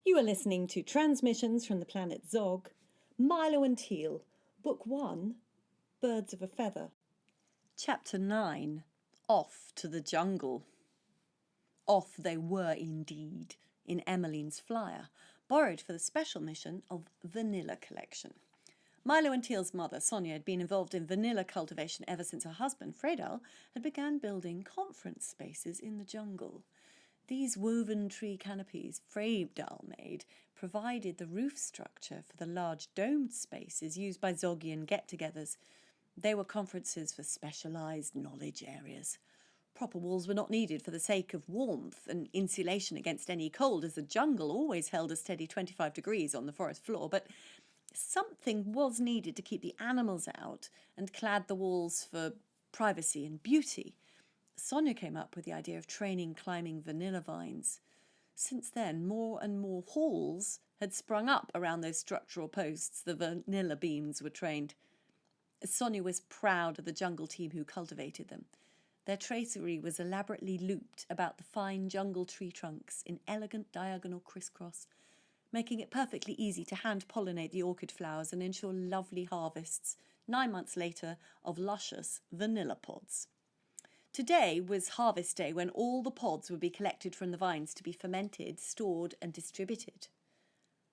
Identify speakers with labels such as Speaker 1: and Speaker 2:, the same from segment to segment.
Speaker 1: You are listening to Transmissions from the Planet Zog, Milo and Teal, Book 1, Birds of a Feather.
Speaker 2: Chapter 9. Off to the Jungle. Off they were indeed, in Emmeline's flyer, borrowed for the special mission of vanilla collection. Milo and Teal's mother, Sonia, had been involved in vanilla cultivation ever since her husband, Fredal, had begun building conference spaces in the jungle. These woven tree canopies Fredal made provided the roof structure for the large domed spaces used by Zoggian get-togethers. They were conferences for specialised knowledge areas. Proper walls were not needed for the sake of warmth and insulation against any cold, as the jungle always held a steady 25 degrees on the forest floor, but something was needed to keep the animals out and clad the walls for privacy and beauty. Sonia came up with the idea of training climbing vanilla vines. Since then, more and more halls had sprung up around those structural posts the vanilla beams were trained. Sonia was proud of the jungle team who cultivated them. Their tracery was elaborately looped about the fine jungle tree trunks in elegant diagonal crisscross, making it perfectly easy to hand-pollinate the orchid flowers and ensure lovely harvests, 9 months later, of luscious vanilla pods. Today was harvest day, when all the pods would be collected from the vines to be fermented, stored and distributed.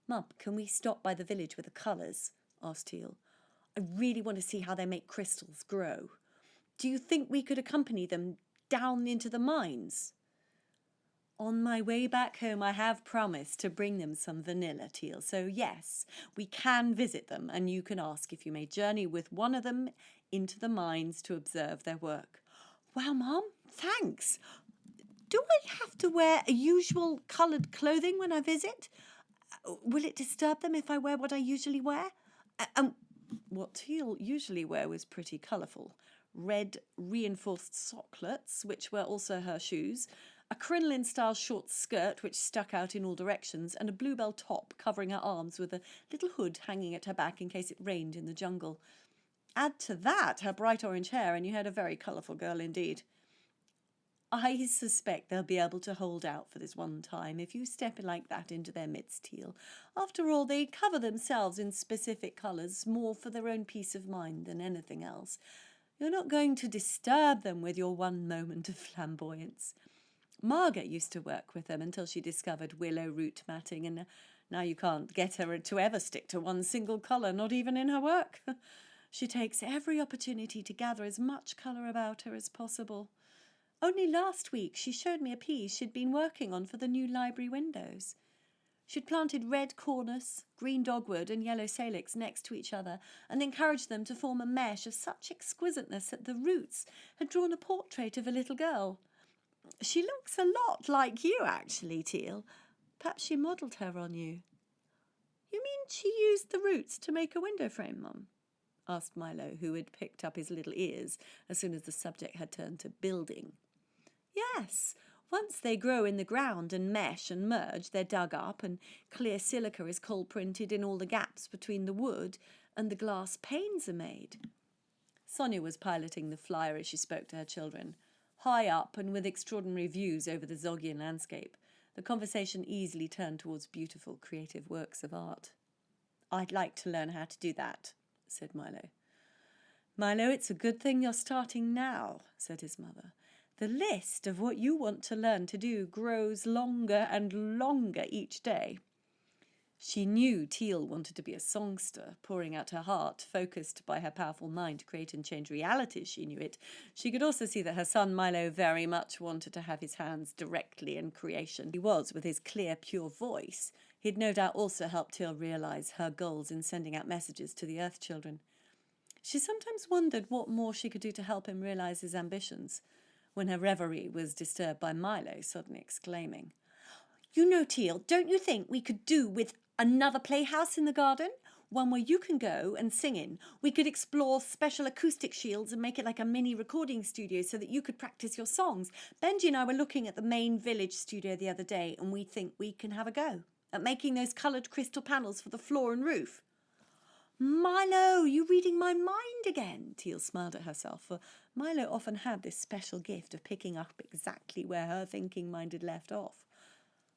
Speaker 2: "Mum, can we stop by the village with the colours?" asked Teal. "I really want to see how they make crystals grow. Do you think we could accompany them down into the mines?" "On my way back home I have promised to bring them some vanilla, Teal, so yes, we can visit them, and you can ask if you may journey with one of them into the mines to observe their work." "Wow, Mum, thanks. Do I have to wear a usual coloured clothing when I visit? Will it disturb them if I wear what I usually wear?" What Teal usually wore was pretty colourful. Red reinforced socklets, which were also her shoes, a crinoline-style short skirt which stuck out in all directions, and a bluebell top covering her arms with a little hood hanging at her back in case it rained in the jungle. Add to that her bright orange hair, and you had a very colourful girl indeed. "I suspect they'll be able to hold out for this one time if you step in like that into their midst, Teal. After all, they cover themselves in specific colours more for their own peace of mind than anything else. You're not going to disturb them with your one moment of flamboyance. Margaret used to work with them until she discovered willow root matting, and now you can't get her to ever stick to one single colour, not even in her work. She takes every opportunity to gather as much colour about her as possible. Only last week she showed me a piece she'd been working on for the new library windows. She'd planted red cornus, green dogwood and yellow salix next to each other and encouraged them to form a mesh of such exquisiteness that the roots had drawn a portrait of a little girl. She looks a lot like you, actually, Teal. Perhaps she modelled her on you." "You mean she used the roots to make a window frame, Mum?" asked Milo, who had picked up his little ears as soon as the subject had turned to building. "Yes. Once they grow in the ground and mesh and merge, they're dug up, and clear silica is coal-printed in all the gaps between the wood, and the glass panes are made." Sonia was piloting the flyer as she spoke to her children. High up and with extraordinary views over the Zoggian landscape, the conversation easily turned towards beautiful, creative works of art. "I'd like to learn how to do that," said Milo. "Milo, it's a good thing you're starting now," said his mother. "The list of what you want to learn to do grows longer and longer each day." She knew Teal wanted to be a songster, pouring out her heart, focused by her powerful mind to create and change realities. She knew it. She could also see that her son Milo very much wanted to have his hands directly in creation. He was, with his clear, pure voice. He'd no doubt also helped Teal realise her goals in sending out messages to the Earth Children. She sometimes wondered what more she could do to help him realise his ambitions, when her reverie was disturbed by Milo suddenly exclaiming, "You know, Teal, don't you think we could do with another playhouse in the garden? One where you can go and sing in. We could explore special acoustic shields and make it like a mini recording studio so that you could practice your songs. Benji and I were looking at the main village studio the other day, and we think we can have a go at making those coloured crystal panels for the floor and roof." "Milo, you reading my mind again?" Teal smiled at herself, for Milo often had this special gift of picking up exactly where her thinking mind had left off.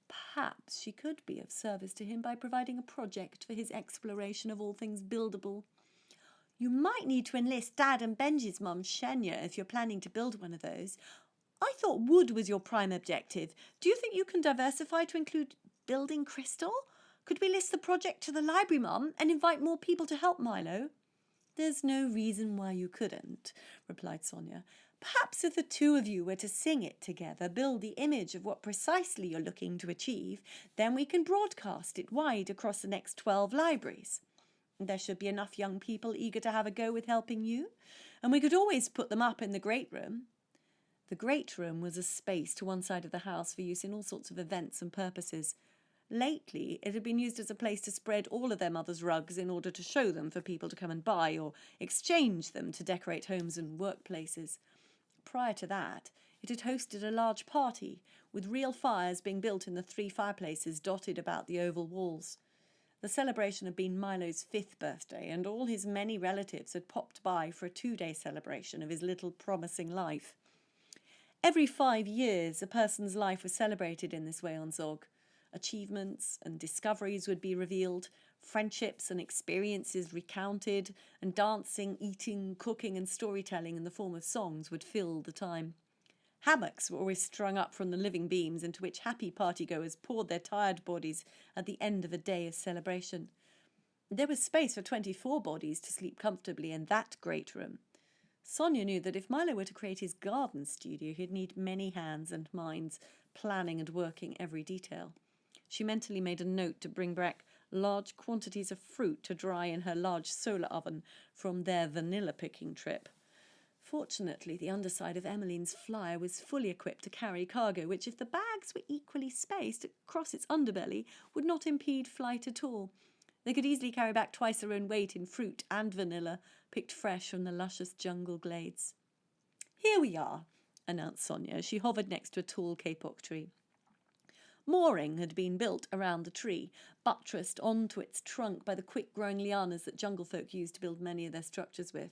Speaker 2: Perhaps she could be of service to him by providing a project for his exploration of all things buildable. You might need to enlist Dad and Benji's mum, Shenya, if you're planning to build one of those. I thought wood was your prime objective. Do you think you can diversify to include building crystal? Could we list the project to the library, Mum, and invite more people to help Milo? There's no reason why you couldn't, replied Sonia. Perhaps if the two of you were to sing it together, build the image of what precisely you're looking to achieve, then we can broadcast it wide across the next 12 libraries. There should be enough young people eager to have a go with helping you, and we could always put them up in the great room. The great room was a space to one side of the house for use in all sorts of events and purposes. Lately, it had been used as a place to spread all of their mother's rugs in order to show them for people to come and buy or exchange them to decorate homes and workplaces. Prior to that, it had hosted a large party, with real fires being built in the 3 fireplaces dotted about the oval walls. The celebration had been Milo's 5th birthday, and all his many relatives had popped by for a 2-day celebration of his little promising life. Every 5 years, a person's life was celebrated in this way on Zog. Achievements and discoveries would be revealed, friendships and experiences recounted, and dancing, eating, cooking and storytelling in the form of songs would fill the time. Hammocks were always strung up from the living beams into which happy partygoers poured their tired bodies at the end of a day of celebration. There was space for 24 bodies to sleep comfortably in that great room. Sonia knew that if Milo were to create his garden studio, he'd need many hands and minds, planning and working every detail. She mentally made a note to bring back large quantities of fruit to dry in her large solar oven from their vanilla picking trip. Fortunately, the underside of Emmeline's flyer was fully equipped to carry cargo, which, if the bags were equally spaced across its underbelly, would not impede flight at all. They could easily carry back twice their own weight in fruit and vanilla, picked fresh from the luscious jungle glades. "Here we are," announced Sonia as she hovered next to a tall kapok tree. Mooring had been built around the tree, buttressed onto its trunk by the quick-growing lianas that jungle folk used to build many of their structures with.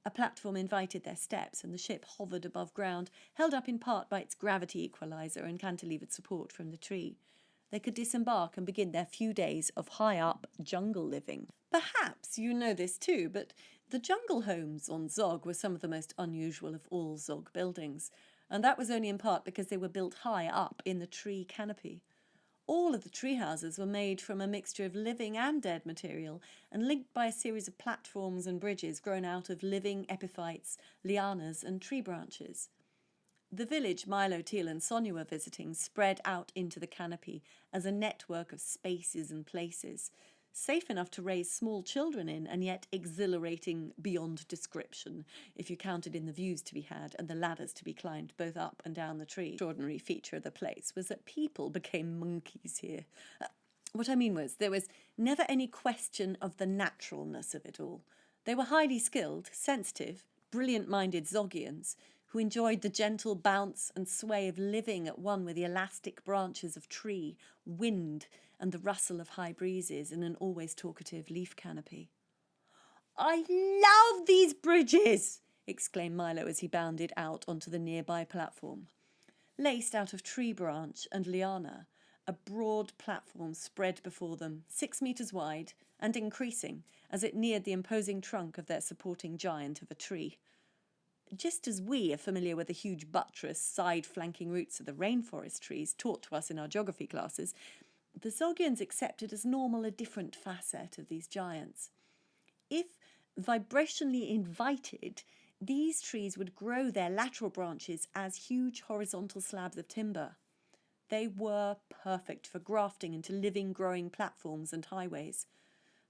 Speaker 2: A platform invited their steps, and the ship hovered above ground, held up in part by its gravity equalizer and cantilevered support from the tree. They could disembark and begin their few days of high-up jungle living. Perhaps you know this too, but the jungle homes on Zog were some of the most unusual of all Zog buildings, and that was only in part because they were built high up in the tree canopy. All of the tree houses were made from a mixture of living and dead material and linked by a series of platforms and bridges grown out of living epiphytes, lianas and tree branches. The village Milo Teal and Sonia were visiting spread out into the canopy as a network of spaces and places, safe enough to raise small children in and yet exhilarating beyond description if you counted in the views to be had and the ladders to be climbed both up and down the tree. The extraordinary feature of the place was that people became monkeys here. What I mean was, there was never any question of the naturalness of it all. They were highly skilled, sensitive, brilliant-minded Zoggians who enjoyed the gentle bounce and sway of living at one with the elastic branches of tree, wind, and the rustle of high breezes in an always talkative leaf canopy. "I love these bridges!" exclaimed Milo as he bounded out onto the nearby platform. Laced out of tree branch and liana, a broad platform spread before them, 6 meters wide and increasing as it neared the imposing trunk of their supporting giant of a tree. Just as we are familiar with the huge buttress, side-flanking roots of the rainforest trees taught to us in our geography classes, the Zoggians accepted as normal a different facet of these giants. If vibrationally invited, these trees would grow their lateral branches as huge horizontal slabs of timber. They were perfect for grafting into living, growing platforms and highways.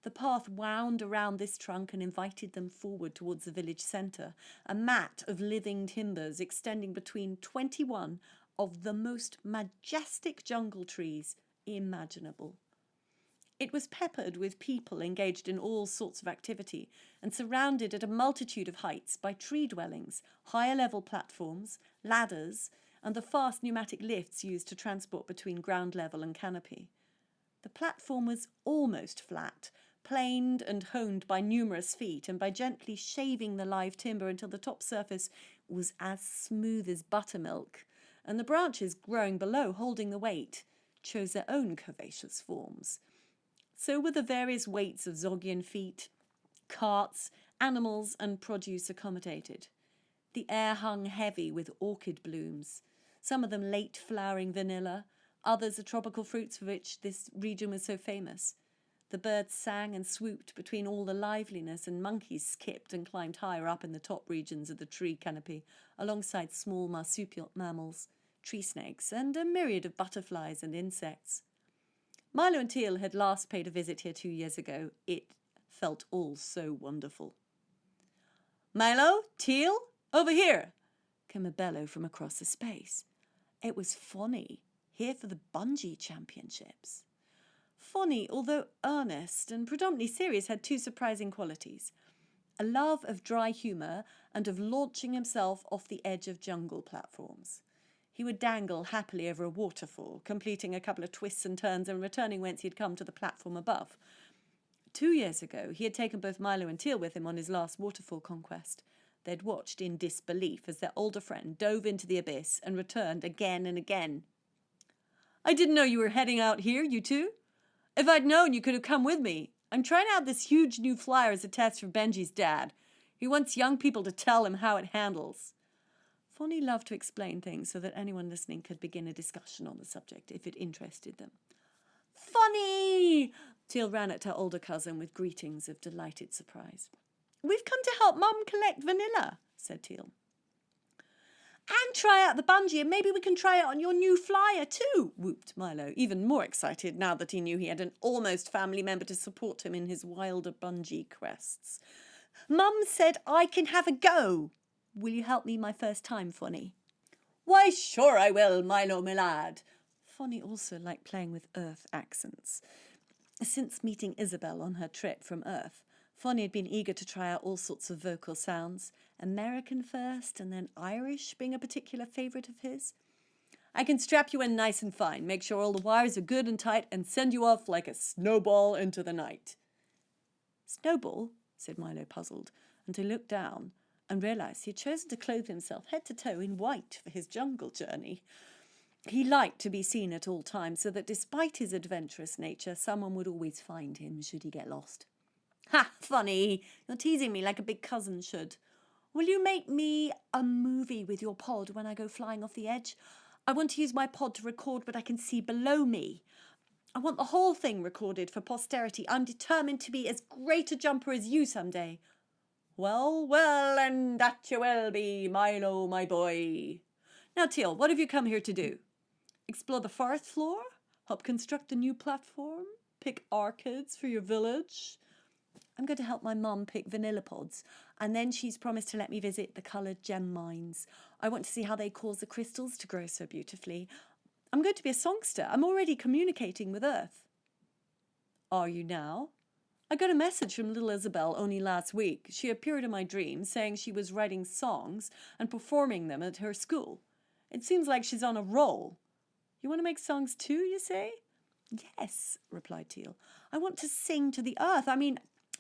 Speaker 2: The path wound around this trunk and invited them forward towards the village centre, a mat of living timbers extending between 21 of the most majestic jungle trees imaginable. It was peppered with people engaged in all sorts of activity and surrounded at a multitude of heights by tree dwellings, higher level platforms, ladders, and the fast pneumatic lifts used to transport between ground level and canopy. The platform was almost flat, planed and honed by numerous feet and by gently shaving the live timber until the top surface was as smooth as buttermilk, and the branches growing below holding the weight, chose their own curvaceous forms. So were the various weights of Zoggian feet, carts, animals and produce accommodated. The air hung heavy with orchid blooms, some of them late flowering vanilla, others the tropical fruits for which this region was so famous. The birds sang and swooped between all the liveliness, and monkeys skipped and climbed higher up in the top regions of the tree canopy, alongside small marsupial mammals, tree snakes, and a myriad of butterflies and insects. Milo and Teal had last paid a visit here 2 years ago. It felt all so wonderful. "Milo, Teal, over here!" came a bellow from across the space. It was Foni, here for the bungee championships. Foni, although earnest and predominantly serious, had two surprising qualities: a love of dry humour and of launching himself off the edge of Jungl platforms. He would dangle happily over a waterfall, completing a couple of twists and turns and returning whence he had come to the platform above. 2 years ago, he had taken both Milo and Teal with him on his last waterfall conquest. They'd watched in disbelief as their older friend dove into the abyss and returned again and again. "I didn't know you were heading out here, you two. If I'd known, you could have come with me. I'm trying out this huge new flyer as a test for Benji's dad. He wants young people to tell him how it handles." Foni loved to explain things so that anyone listening could begin a discussion on the subject if it interested them. "Foni!" Teal ran at her older cousin with greetings of delighted surprise. "We've come to help Mum collect vanilla," said Teal. "And try out the bungee, and maybe we can try it on your new flyer too," whooped Milo, even more excited now that he knew he had an almost family member to support him in his wilder bungee quests. "Mum said I can have a go. Will you help me my first time, Foni?" "Why, sure I will, Milo, my lad." Foni also liked playing with Earth accents. Since meeting Isabel on her trip from Earth, Foni had been eager to try out all sorts of vocal sounds, American first and then Irish being a particular favourite of his. "I can strap you in nice and fine, make sure all the wires are good and tight, and send you off like a snowball into the night." "Snowball?" said Milo, puzzled, until he looked down and realised he had chosen to clothe himself head to toe in white for his jungle journey. He liked to be seen at all times, so that despite his adventurous nature, someone would always find him should he get lost. "Ha, Foni, you're teasing me like a big cousin should. Will you make me a movie with your pod when I go flying off the edge? I want to use my pod to record what I can see below me. I want the whole thing recorded for posterity. I'm determined to be as great a jumper as you someday." "Well, well, and that you will be, Milo, my boy. Now, Teal, what have you come here to do? Explore the forest floor? Help construct a new platform? Pick orchids for your village?" "I'm going to help my mum pick vanilla pods, and then she's promised to let me visit the coloured gem mines. I want to see how they cause the crystals to grow so beautifully. I'm going to be a songster. I'm already communicating with Earth." "Are you now? I got a message from little Isabel only last week. She appeared in my dreams saying she was writing songs and performing them at her school. It seems like she's on a roll. You want to make songs too, you say?" "Yes," replied Teal. "I want to sing to the earth.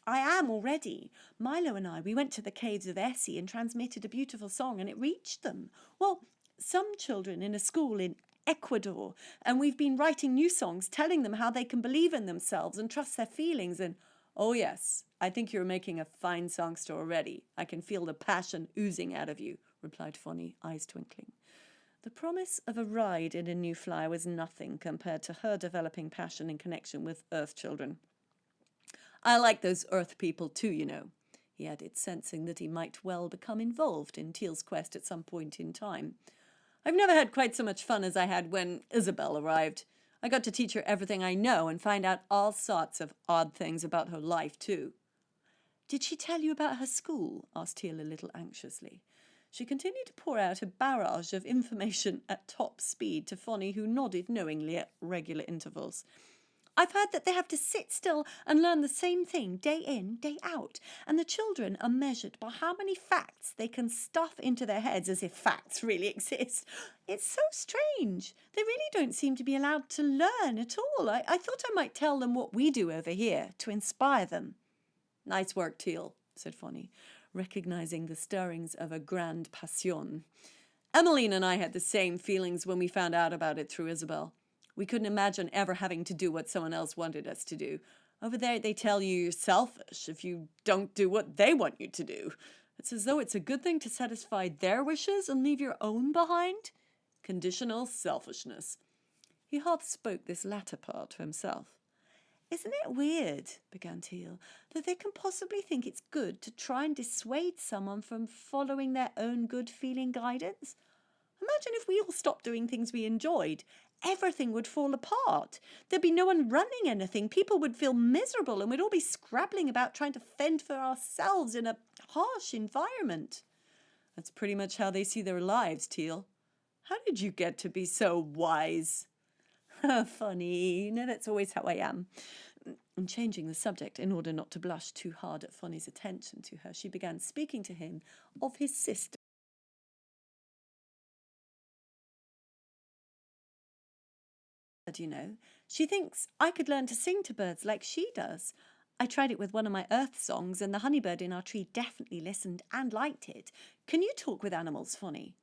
Speaker 2: I am already. Milo and we went to the caves of Essie and transmitted a beautiful song, and it reached them. Well, some children in a school in Ecuador, and we've been writing new songs telling them how they can believe in themselves and trust their feelings and—" "Oh, yes, I think you're making a fine songster already. I can feel the passion oozing out of you," replied Foni, eyes twinkling. The promise of a ride in a new flyer was nothing compared to her developing passion in connection with Earth children. "I like those Earth people too, you know," he added, sensing that he might well become involved in Teal's quest at some point in time. "I've never had quite so much fun as I had when Isabel arrived. I got to teach her everything I know and find out all sorts of odd things about her life too." "Did she tell you about her school?" asked Teal a little anxiously. She continued to pour out a barrage of information at top speed to Foni, who nodded knowingly at regular intervals. "I've heard that they have to sit still and learn the same thing day in, day out, and the children are measured by how many facts they can stuff into their heads as if facts really exist. It's so strange. They really don't seem to be allowed to learn at all. I thought I might tell them what we do over here to inspire them." "Nice work, Teal," said Foni, recognising the stirrings of a grande passion. "Emmeline and I had the same feelings when we found out about it through Isabel. We couldn't imagine ever having to do what someone else wanted us to do. Over there, they tell you you're selfish if you don't do what they want you to do. It's as though it's a good thing to satisfy their wishes and leave your own behind. Conditional selfishness. He half spoke this latter part to himself. Isn't it weird, began Teal, that they can possibly think it's good to try and dissuade someone from following their own good-feeling guidance? Imagine if we all stopped doing things we enjoyed. Everything would fall apart. There'd be no one running anything. People would feel miserable and we'd all be scrabbling about trying to fend for ourselves in a harsh environment. That's pretty much how they see their lives, Teal. How did you get to be so wise? Funny. You know, that's always how I am. And changing the subject in order not to blush too hard at Foni's attention to her, she began speaking to him of his sister. You know, she thinks I could learn to sing to birds like she does. I tried it with one of my earth songs and the honeybird in our tree definitely listened and liked it. Can you talk with animals, Foni?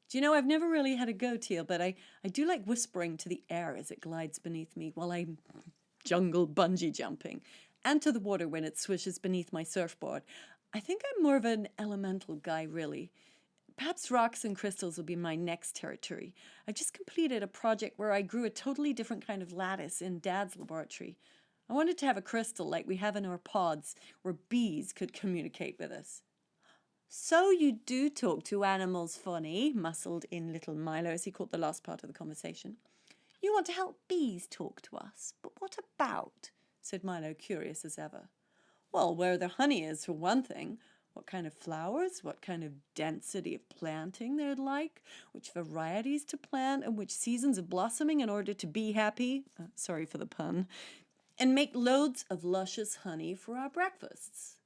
Speaker 2: Do you know, I've never really had a go, Teal, but I do like whispering to the air as it glides beneath me while I'm jungle bungee jumping, and to the water when it swishes beneath my surfboard. I think I'm more of an elemental guy, really. Perhaps rocks and crystals will be my next territory. I just completed a project where I grew a totally different kind of lattice in Dad's laboratory. I wanted to have a crystal like we have in our pods where bees could communicate with us. So you do talk to animals, Foni, muscled in little Milo as he caught the last part of the conversation. You want to help bees talk to us, but what about? Said Milo, curious as ever. Well, where the honey is, for one thing. What kind of flowers, what kind of density of planting they'd like, which varieties to plant, and which seasons of blossoming in order to be happy, sorry for the pun, and make loads of luscious honey for our breakfasts.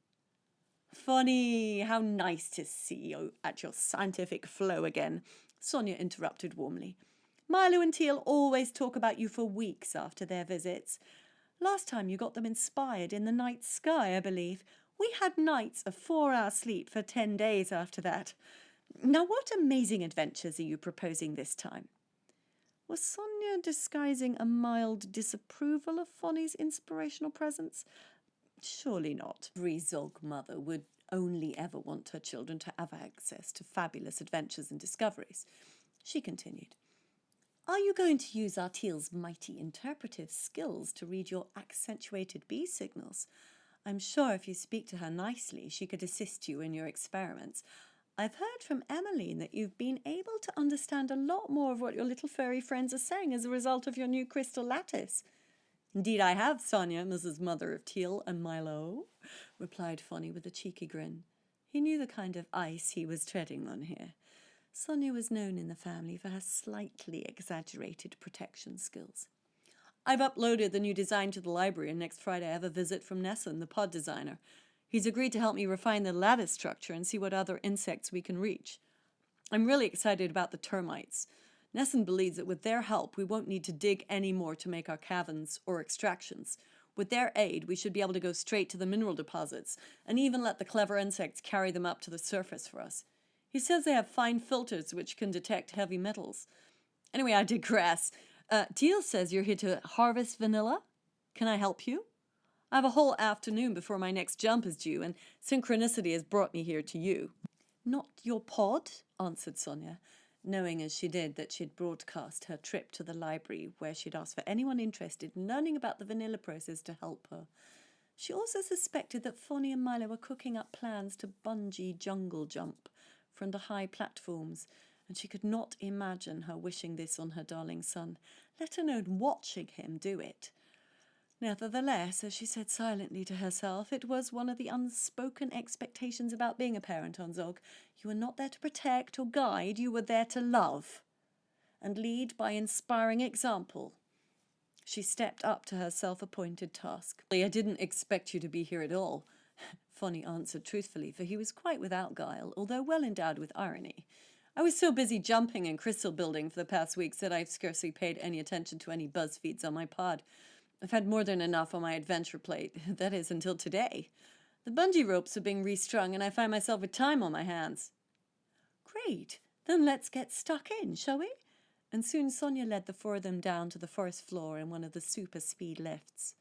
Speaker 2: Funny, how nice to see you at your scientific flow again, Sonia interrupted warmly. Milo and Teal always talk about you for weeks after their visits. Last time you got them inspired in the night sky, I believe. We had nights of 4-hour sleep for 10 days after that. Now, what amazing adventures are you proposing this time? Was Sonia disguising a mild disapproval of Foni's inspirational presence? Surely not. Every Zog mother would only ever want her children to have access to fabulous adventures and discoveries. She continued, Are you going to use our Teal's mighty interpretive skills to read your accentuated bee signals? I'm sure if you speak to her nicely, she could assist you in your experiments. I've heard from Emmeline that you've been able to understand a lot more of what your little furry friends are saying as a result of your new crystal lattice. Indeed I have, Sonia, Mrs. Mother of Teal and Milo, replied Foni with a cheeky grin. He knew the kind of ice he was treading on here. Sonia was known in the family for her slightly exaggerated protection skills. I've uploaded the new design to the library, and next Friday I have a visit from Nesson, the pod designer. He's agreed to help me refine the lattice structure and see what other insects we can reach. I'm really excited about the termites. Nesson believes that with their help we won't need to dig any more to make our caverns or extractions. With their aid we should be able to go straight to the mineral deposits and even let the clever insects carry them up to the surface for us. He says they have fine filters which can detect heavy metals. Anyway, I digress. Teal says you're here to harvest vanilla. Can I help you? I have a whole afternoon before my next jump is due, and synchronicity has brought me here to you. Not your pod, answered Sonia, knowing as she did that she'd broadcast her trip to the library where she'd asked for anyone interested in learning about the vanilla process to help her. She also suspected that Foni and Milo were cooking up plans to bungee jungle jump from the high platforms, and she could not imagine her wishing this on her darling son, let alone watching him do it. Nevertheless, as she said silently to herself, it was one of the unspoken expectations about being a parent on Zog. You were not there to protect or guide, you were there to love and lead by inspiring example. She stepped up to her self-appointed task. I didn't expect you to be here at all, Foni answered truthfully, for he was quite without guile, although well endowed with irony. I was so busy jumping and crystal building for the past weeks that I've scarcely paid any attention to any buzz feeds on my pod. I've had more than enough on my adventure plate, that is, until today. The bungee ropes are being restrung and I find myself with time on my hands. Great, then let's get stuck in, shall we? and soon Sonia led the four of them down to the forest floor in one of the super speed lifts.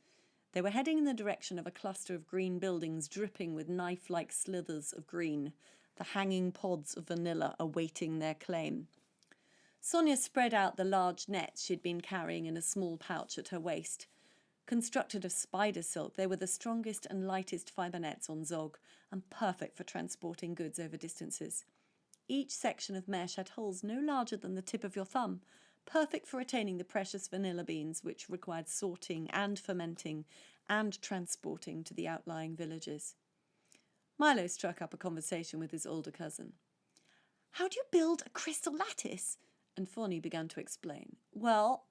Speaker 2: They were heading in the direction of a cluster of green buildings dripping with knife-like slithers of green, the hanging pods of vanilla awaiting their claim. Sonia spread out the large nets she'd been carrying in a small pouch at her waist. Constructed of spider silk, they were the strongest and lightest fibre nets on Zog, and perfect for transporting goods over distances. Each section of mesh had holes no larger than the tip of your thumb, perfect for retaining the precious vanilla beans which required sorting and fermenting and transporting to the outlying villages. Milo struck up a conversation with his older cousin. "How do you build a crystal lattice?" And Foni began to explain. Well,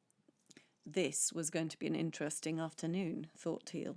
Speaker 2: this was going to be an interesting afternoon, thought Teal.